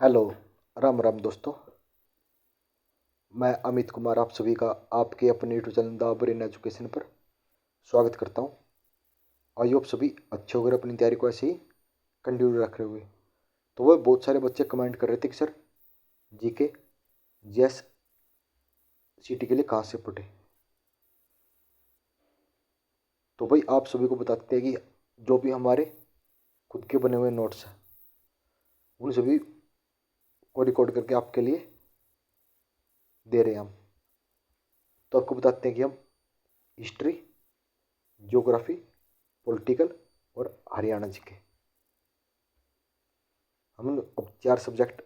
Hello. Ram Ram दोस्तों। मैं अमित कुमार आप सभी का आपके अपने YouTube channel the brain education पर स्वागत करता हूं। आई होप सभी अच्छे होकर अपनी तैयारी को ऐसे ही कंटिन्यू रख रहे हुए। तो वह बहुत सारे बच्चे कमेंट कर रहे थे कि सर जीके जीएस सीटी के लिए कहाँ से पढ़े। तो भाई आप सभी को बताते हैं कि जो भी हमारे खुद के बने हुए नोट्स हैं उन सभी को रिकॉर्ड करके आपके लिए दे रहे हैं हम। तो आपको बताते हैं कि हम हिस्ट्री, ज्योग्राफी, पॉलिटिकल और हरियाणा जी के हमने अब 4 सब्जेक्ट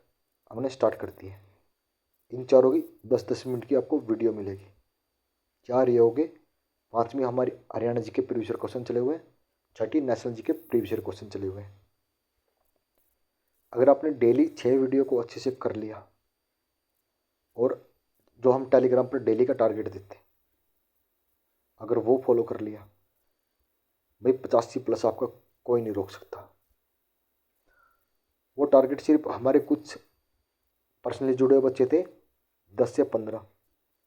हमने स्टार्ट कर दिए। इन चारों की 10-10 मिनट की आपको वीडियो मिलेगी। 4 ये हो गए। 5वीं हमारी हरियाणा जी के प्रीवियस ईयर क्वेश्चन चले हुए हैं। 6ठी नेशनल जी के प्रीवियस ईयर क्वेश्चन चले हुए हैं। अगर आपने डेली 6 वीडियो को अच्छे से कर लिया और जो हम टेलीग्राम पर डेली का टारगेट देते हैं अगर वो फॉलो कर लिया भाई 85+ आपका कोई नहीं रोक सकता। वो टारगेट सिर्फ हमारे कुछ पर्सनली जुड़े हुए बच्चे थे 10 से 15।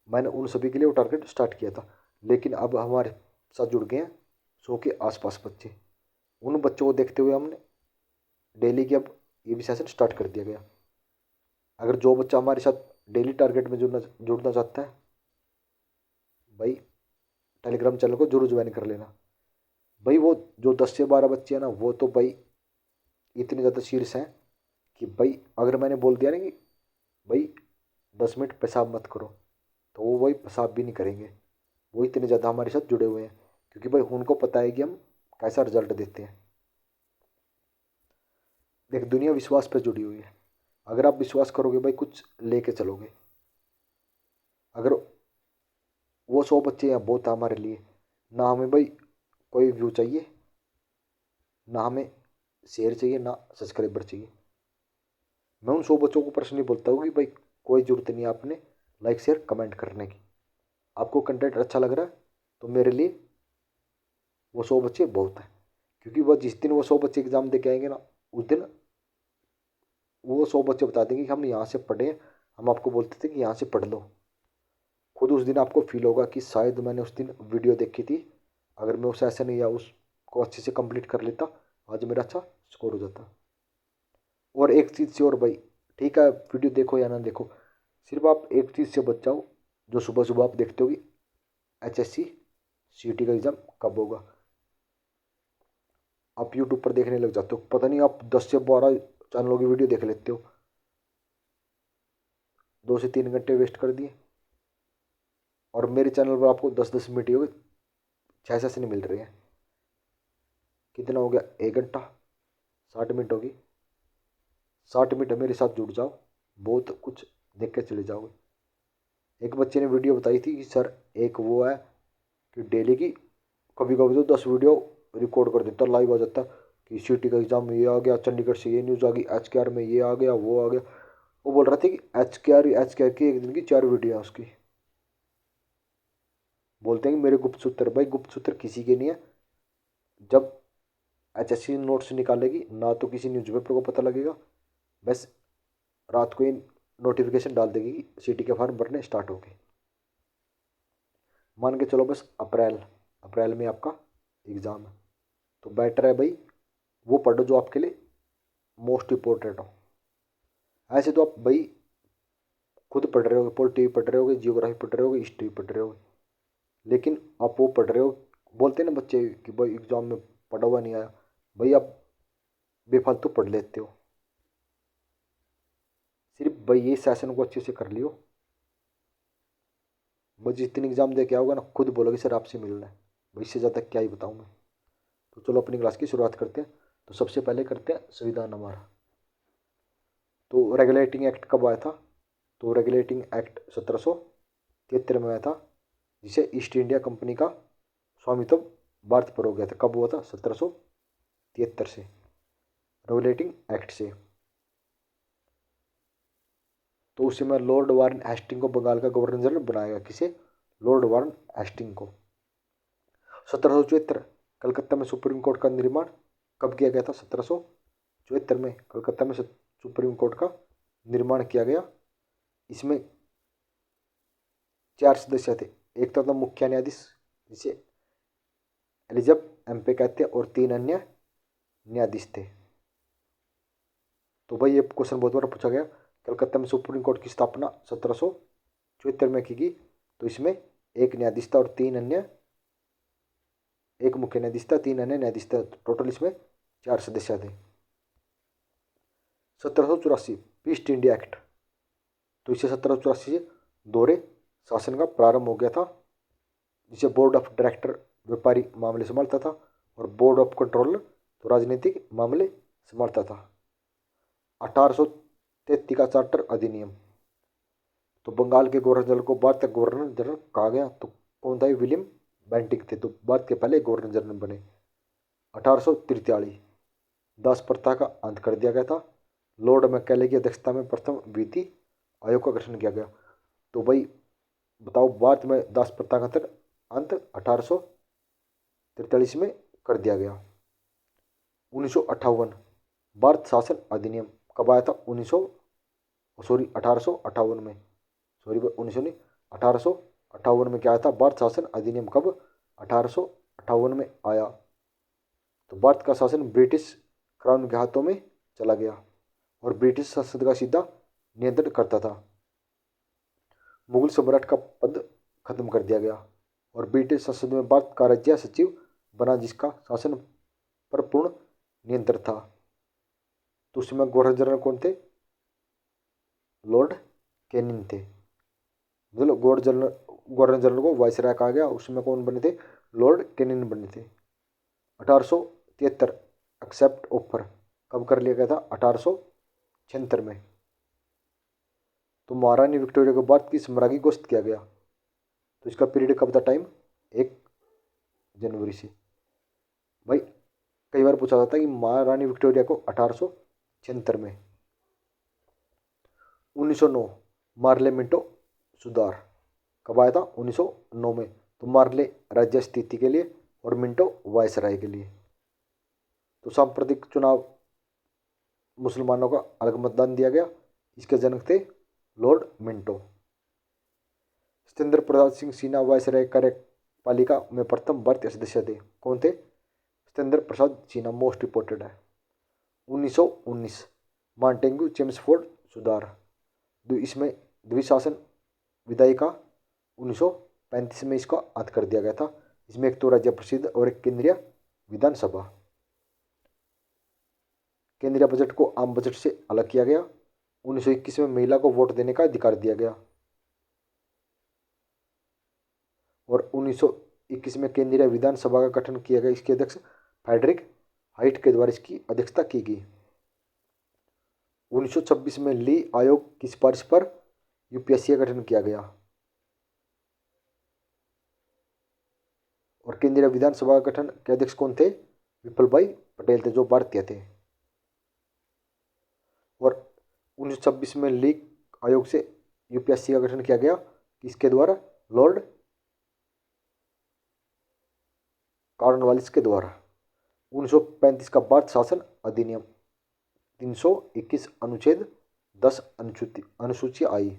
मैंने उन सभी के लिए वो टारगेट स्टार्ट किया था, लेकिन अब हमारे साथ जुड़ गए हैं 100 के आसपास बच्चे। उन बच्चों को देखते हुए हमने डेली की अब ये भी सेशन स्टार्ट कर दिया गया। अगर जो बच्चा हमारे साथ डेली टारगेट में जुड़ना चाहता है भाई टेलीग्राम चैनल को जरूर ज्वाइन कर लेना। भाई वो जो 10 से 12 बच्चे हैं ना वो तो भाई इतने ज़्यादा सीरियस हैं कि भाई अगर मैंने बोल दिया ना कि भाई 10 मिनट पेशाब मत करो तो वो भाई पेशाब भी नहीं करेंगे। वो इतने ज़्यादा हमारे साथ जुड़े हुए हैं क्योंकि भाई उनको पता है कि हम कैसा रिजल्ट देते हैं। देख दुनिया विश्वास पर जुड़ी हुई है। अगर आप विश्वास करोगे भाई कुछ लेके चलोगे। अगर वो 100 बच्चे हैं बहुत है हमारे लिए। ना हमें भाई कोई व्यू चाहिए, ना हमें शेयर चाहिए, ना सब्सक्राइबर चाहिए। मैं उन 100 बच्चों को पर्सनली बोलता हूँ कि भाई कोई ज़रूरत नहीं है आपने लाइक शेयर कमेंट करने की। आपको कंटेंट अच्छा लग रहा है तो मेरे लिए वो 100 बच्चे बहुत हैं। क्योंकि वह जिस दिन वो 100 बच्चे एग्ज़ाम दे के आएंगे ना उस दिन वो 100 बच्चे बता देंगे कि हम यहाँ से पढ़े। हम आपको बोलते थे कि यहाँ से पढ़ लो। खुद उस दिन आपको फील होगा कि शायद मैंने उस दिन वीडियो देखी थी, अगर मैं उस ऐसे नहीं या उसको अच्छे से कंप्लीट कर लेता आज मेरा अच्छा स्कोर हो जाता। और एक चीज़ से और भाई ठीक है वीडियो देखो या ना देखो, सिर्फ आप एक चीज़ से बच जाओ। जो सुबह सुबह आप देखते हो कि HSC CT का एग्ज़ाम कब होगा, आप यूट्यूब पर देखने लग जाते हो। पता नहीं आप 10 से 12 चैनलों की वीडियो देख लेते हो। 2 से 3 घंटे वेस्ट कर दिए। और मेरे चैनल पर आपको 10-10 मिनट ही हो गए, 6 सेशन मिल रहे हैं। कितना हो गया 1 घंटा 60 मिनट होगी। 60 मिनट मेरे साथ जुड़ जाओ, बहुत कुछ देख के चले जाओगे। एक बच्चे ने वीडियो बताई थी कि सर एक वो है कि डेली की कभी कभी तो 10 वीडियो रिकॉर्ड कर देता, लाइव आ जाता कि CT का एग्ज़ाम में ये आ गया, चंडीगढ़ से ये न्यूज़ आ गई, HKR में ये आ गया, वो आ गया। वो बोल रहा था कि एच के आर की एक दिन की 4 वीडियो है उसकी। बोलते हैं कि मेरे गुप्त सूत्र, भाई गुप्त सूत्र किसी के नहीं है। जब HSC नोट्स निकालेगी ना तो किसी न्यूज़पेपर को पता लगेगा, बस रात को ही नोटिफिकेशन डाल देगी कि CT के फॉर्म भरने स्टार्ट हो गए। मान के चलो बस अप्रैल अप्रैल में आपका एग्ज़ाम है तो बेटर है भाई वो पढ़ो जो आपके लिए मोस्ट इम्पोर्टेंट हो। ऐसे तो आप भाई खुद पढ़ रहे हो, पॉलिटी पढ़ रहे होगे, जियोग्राफी पढ़ रहे होगे, हिस्ट्री पढ़ रहे होगे, लेकिन आप वो पढ़ रहे हो। बोलते हैं ना बच्चे कि भाई एग्ज़ाम में पढ़ा हुआ नहीं आया, भाई आप बेफालतू पढ़ लेते हो। सिर्फ भाई ये सेशन को अच्छे से कर लियो, बस जितने एग्ज़ाम दे के आओगे ना खुद बोलोगे सर आपसे मिलना है। भाई इससे ज़्यादा क्या ही बताऊँ मैं। तो चलो अपनी क्लास की शुरुआत करते हैं। तो सबसे पहले करते हैं संविधान हमारा। तो रेगुलेटिंग एक्ट कब आया था? तो रेगुलेटिंग एक्ट 1773 में आया था, जिसे ईस्ट इंडिया कंपनी का स्वामित्व भारत पर हो गया था। कब हुआ था? 1773 से रेगुलेटिंग एक्ट से। तो उस समय लॉर्ड वारन हेस्टिंग को बंगाल का गवर्नर जनरल बनाया गया। किसे? लॉर्ड वारन हेस्टिंग को। 1774 कलकत्ता में सुप्रीम कोर्ट का निर्माण कब किया गया था? 1774 में कलकत्ता में सुप्रीम कोर्ट का निर्माण किया गया। इसमें 4 सदस्य थे। एक तो मुख्य न्यायाधीश जिसे एलिजाबेथ एम्पे कहते हैं और 3 अन्य न्यायाधीश थे। तो भाई ये क्वेश्चन बहुत बार पूछा गया। कलकत्ता में सुप्रीम कोर्ट की स्थापना 1774 में की गई। तो इसमें एक न्यायाधीश था और 3 अन्य, एक मुख्य न्यायाधीश था, 3 अन्य न्यायाधीश थे। टोटल इसमें 4 सदस्य थे। 1784 ईस्ट इंडिया एक्ट। तो इसे 1784 से दोहरे शासन का प्रारंभ हो गया था, जिसे बोर्ड ऑफ डायरेक्टर व्यापारी मामले संभालता था और बोर्ड ऑफ कंट्रोलर तो राजनीतिक मामले संभालता था। 1833 का चार्टर अधिनियम। तो बंगाल के गवर्नर जनरल को भारत का गवर्नर जनरल कहा गया। तो कौन था? विलियम बेंटिक थे। तो भारत के पहले गवर्नर जनरल बने। 1843 दास प्रथा का अंत कर दिया गया था। लॉर्ड मैकेले की अध्यक्षता में प्रथम विधि आयोग का गठन किया गया। तो भाई बताओ, भारत में दास प्रथा का अंत 1843 में कर दिया गया। 1958 भारत शासन अधिनियम कब आया था? 1858 में, सॉरी 1900 नहीं, 1858 में क्या आया था? भारत शासन अधिनियम कब? 1858 में आया। तो भारत का शासन ब्रिटिश क्राउन के हाथों में चला गया और ब्रिटिश संसद का सीधा नियंत्रण करता था। मुगल सम्राट का पद खत्म कर दिया गया और ब्रिटिश संसद में भारत का राज्य सचिव बना, जिसका शासन पर पूर्ण नियंत्रण था। तो उसमें गवर्नर जनरल कौन थे? लॉर्ड कैनिंग थे। मतलब गवर्नर जनरल को वायसराय कहा गया। उसमें कौन बने थे? लॉर्ड कैनिंग बने थे। 1873 एक्सेप्ट ऑफर कब कर लिया गया था? 1876 में। तो महारानी विक्टोरिया को भारत की साम्राज्य घोषित किया गया। तो इसका पीरियड कब था? टाइम 1 जनवरी से। भाई कई बार पूछा जाता है कि महारानी विक्टोरिया को 1876 में। 1909 मार्ले मिंटो सुधार कब आया था? 1909 में। तो मार्ले राज्य स्थिति के लिए और मिंटो वायसराय के लिए। तो सांप्रदायिक चुनाव, मुसलमानों का अलग मतदान दिया गया। इसके जनक थे Lord Minto. Satyendra Prasad Singh Sinha viceroy कार्यपालिका में प्रथम भारतीय सदस्य थे। कौन थे? सत्येंद्र प्रसाद सिन्हा मोस्ट रिपोर्टेड है। 1919 मांटेग्यू चेम्सफोर्ड सुधार। इसमें द्विशासन विधायिका 1935 में इसका अंत कर दिया गया था। इसमें एक तो राज्य परिषद और एक केंद्रीय विधानसभा। केंद्रीय बजट को आम बजट से अलग किया गया। 1921 में महिला को वोट देने का अधिकार दिया गया और 1921 में केंद्रीय विधानसभा का गठन किया गया। इसके अध्यक्ष फ्रेडरिक हाइट के द्वारा इसकी अध्यक्षता की गई। 1926 में ली आयोग की सिफारिश पर यूपीएससी का गठन किया गया और केंद्रीय विधानसभा का गठन के अध्यक्ष कौन थे? विपुल भाई पटेल थे, जो भारतीय थे। और 1926 में ली आयोग से यूपीएससी का गठन किया गया, किसके द्वारा? लॉर्ड कॉर्नवालिस के द्वारा। 1935 का भारत शासन अधिनियम 321 अनुच्छेद 10 अनुसूची आई।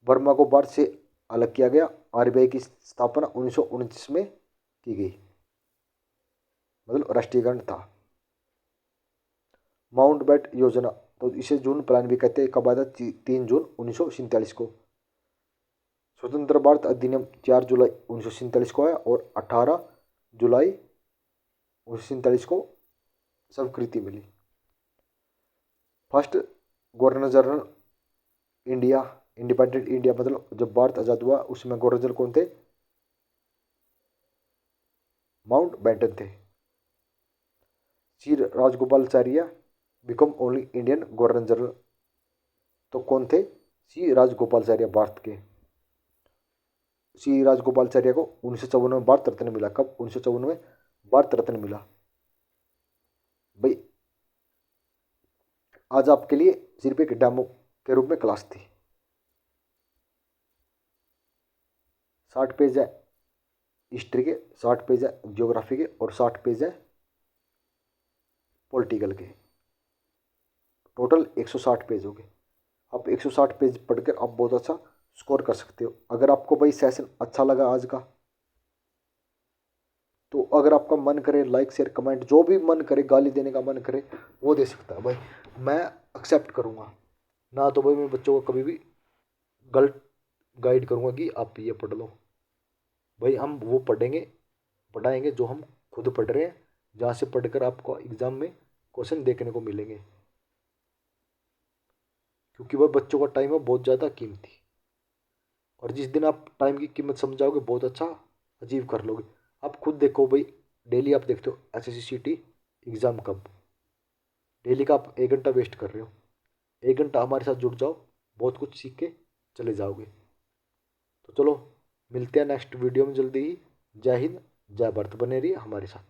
वर्मा को भारत से अलग किया गया। आरबीआई की स्थापना 1929 में की गई, मतलब राष्ट्रीयकरण था। माउंटबेट योजना, तो इसे जून प्लान भी कहते हैं, कब आया था? 3 जून 1947 को। स्वतंत्र भारत अधिनियम 4 जुलाई 1947 को आया और 18 जुलाई 1947 को स्वीकृति मिली। First governor general India, independent India, मतलब जब भारत आज़ाद हुआ, उसमें गवर्नर जनरल कौन थे? माउंट बैटन थे। C Rajagopalachari become only Indian governor general. तो कौन थे? सी राजगोपालाचार्य भारत के। सी राजगोपालाचार्य को 1954 में भारत रत्न मिला। कब? 1954 में भारत रत्न मिला। भाई आज आपके लिए सिर्फ एक डेमो के रूप में क्लास थी। 60 पेज है हिस्ट्री के, 60 पेज है ज्योग्राफी के और 60 पेज है पॉलिटिकल के। टोटल 160 पेज हो गए। आप 160 पेज पढ़कर आप बहुत अच्छा स्कोर कर सकते हो। अगर आपको भाई सेशन अच्छा लगा आज का, तो अगर आपका मन करे लाइक शेयर कमेंट जो भी मन करे, गाली देने का मन करे वो दे सकता है भाई, मैं एक्सेप्ट करूँगा ना। तो भाई मैं बच्चों को कभी भी गलत गाइड करूँगा कि आप ये पढ़ लो। भाई हम वो पढ़ाएंगे जो हम खुद पढ़ रहे हैं, जहाँ से पढ़कर आपको एग्जाम में क्वेश्चन देखने को मिलेंगे। क्योंकि वह बच्चों का टाइम है बहुत ज़्यादा कीमती, और जिस दिन आप टाइम की कीमत समझाओगे बहुत अच्छा अचीव कर लोगे। आप खुद देखो भाई, डेली आप देखते हो SSC CT एग्ज़ाम कब, डेली का आप 1 घंटा वेस्ट कर रहे हो। 1 घंटा हमारे साथ जुड़ जाओ, बहुत कुछ सीख के चले जाओगे। तो चलो मिलते हैं नेक्स्ट वीडियो में जल्दी ही। जय हिंद, जय भारत, बने रहिए हमारे साथ।